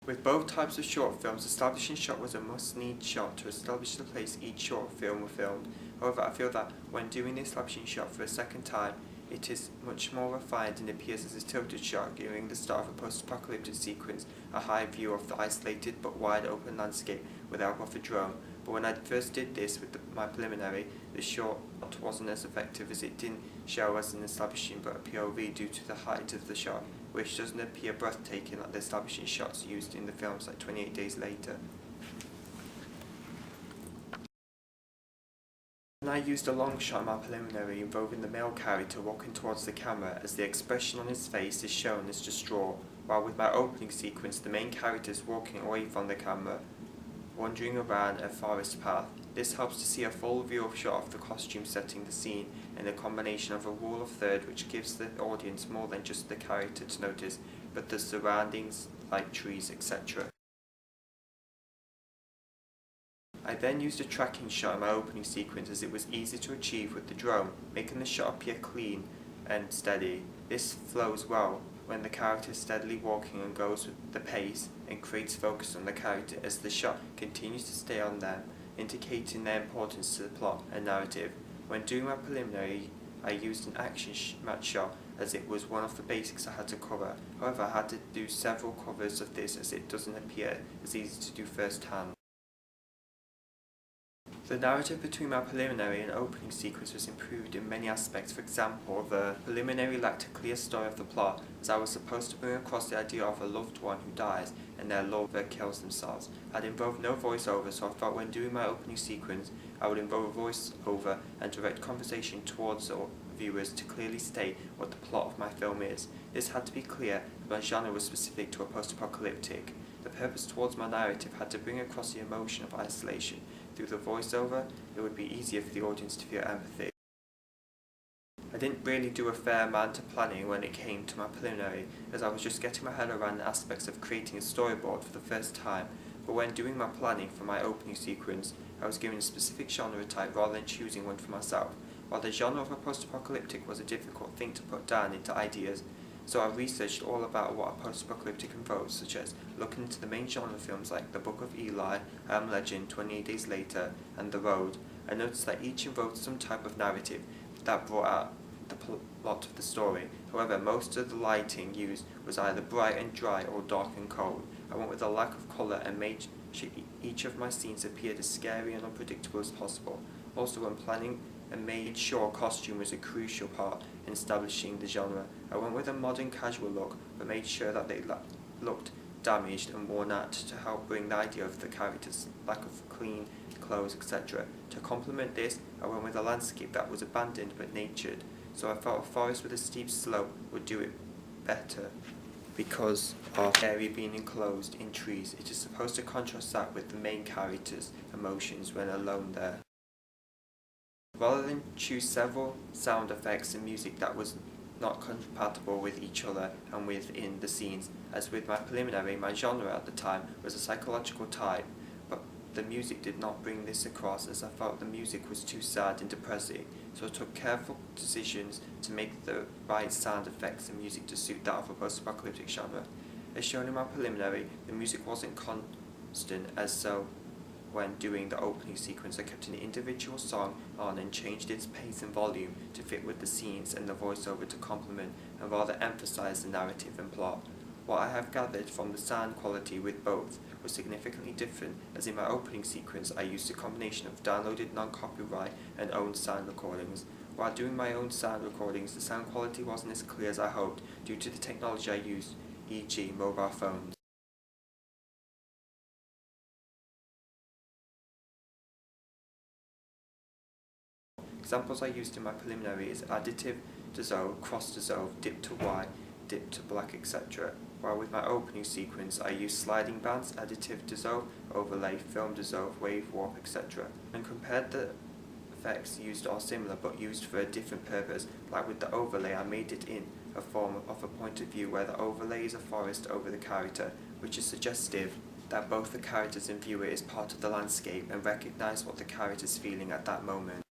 With both types of short films, establishing shot was a must-need shot to establish the place each short film was filmed. However, I feel that when doing the establishing shot for a second time, it is much more refined and appears as a tilted shot, giving the start of a post-apocalyptic sequence a high view of the isolated but wide open landscape with the help of a drone. But when I first did this with my preliminary, the shot wasn't as effective as it didn't show as an establishing but a POV due to the height of the shot, which doesn't appear breathtaking like the establishing shots used in the films like 28 Days Later. When I used a long shot in my preliminary involving the male character walking towards the camera, as the expression on his face is shown as distraught, while with my opening sequence the main character is walking away from the camera, wandering around a forest path. This helps to see a full view of shot of the costume setting the scene, and a combination of a rule of third which gives the audience more than just the character to notice, but the surroundings like trees, etc. I then used a tracking shot in my opening sequence as it was easy to achieve with the drone, making the shot appear clean and steady. This flows well when the character is steadily walking and goes with the pace and creates focus on the character as the shot continues to stay on them, indicating their importance to the plot and narrative. When doing my preliminary, I used an action match shot as it was one of the basics I had to cover. However, I had to do several covers of this as it doesn't appear as easy to do first hand. The narrative between my preliminary and opening sequence was improved in many aspects. For example, the preliminary lacked a clear story of the plot, as I was supposed to bring across the idea of a loved one who dies and their lover kills themselves. I'd involved no voiceover, so I thought when doing my opening sequence, I would involve a voiceover and direct conversation towards the viewers to clearly state what the plot of my film is. This had to be clear, as my genre was specific to a post-apocalyptic. The purpose towards my narrative had to bring across the emotion of isolation. Through the voiceover, it would be easier for the audience to feel empathy. I didn't really do a fair amount of planning when it came to my preliminary, as I was just getting my head around the aspects of creating a storyboard for the first time, but when doing my planning for my opening sequence, I was given a specific genre type rather than choosing one for myself. While the genre of a post-apocalyptic was a difficult thing to put down into ideas, so I researched all about what a post-apocalyptic involves, such as looking into the main genre films like The Book of Eli, I Am Legend, 28 Days Later, and The Road. I noticed that each invoked some type of narrative that brought out the plot of the story. However, most of the lighting used was either bright and dry or dark and cold. I went with a lack of colour and made sure each of my scenes appeared as scary and unpredictable as possible. Also, when planning and made sure costume was a crucial part in establishing the genre. I went with a modern casual look, but made sure that they looked damaged and worn out to help bring the idea of the characters' lack of clean clothes, etc. To complement this, I went with a landscape that was abandoned but natured, so I felt a forest with a steep slope would do it better because of the area being enclosed in trees. It is supposed to contrast that with the main character's emotions when alone there. Rather than choose several sound effects and music that was not compatible with each other and within the scenes, as with my preliminary, my genre at the time was a psychological type, but the music did not bring this across as I felt the music was too sad and depressing, so I took careful decisions to make the right sound effects and music to suit that of a post-apocalyptic genre. As shown in my preliminary, the music wasn't constant, as so when doing the opening sequence I kept an individual song on and changed its pace and volume to fit with the scenes and the voiceover to complement and rather emphasize the narrative and plot. What I have gathered from the sound quality with both was significantly different, as in my opening sequence I used a combination of downloaded non-copyright and owned sound recordings. While doing my own sound recordings, the sound quality wasn't as clear as I hoped due to the technology I used, e.g. mobile phones. Examples I used in my preliminary is additive, dissolve, cross dissolve, dip to white, dip to black, etc. While with my opening sequence I used sliding bands, additive dissolve, overlay, film dissolve, wave warp, etc. And compared the effects used are similar but used for a different purpose. Like with the overlay, I made it in a form of a point of view where the overlay is a forest over the character, which is suggestive that both the characters and viewer is part of the landscape and recognize what the character is feeling at that moment.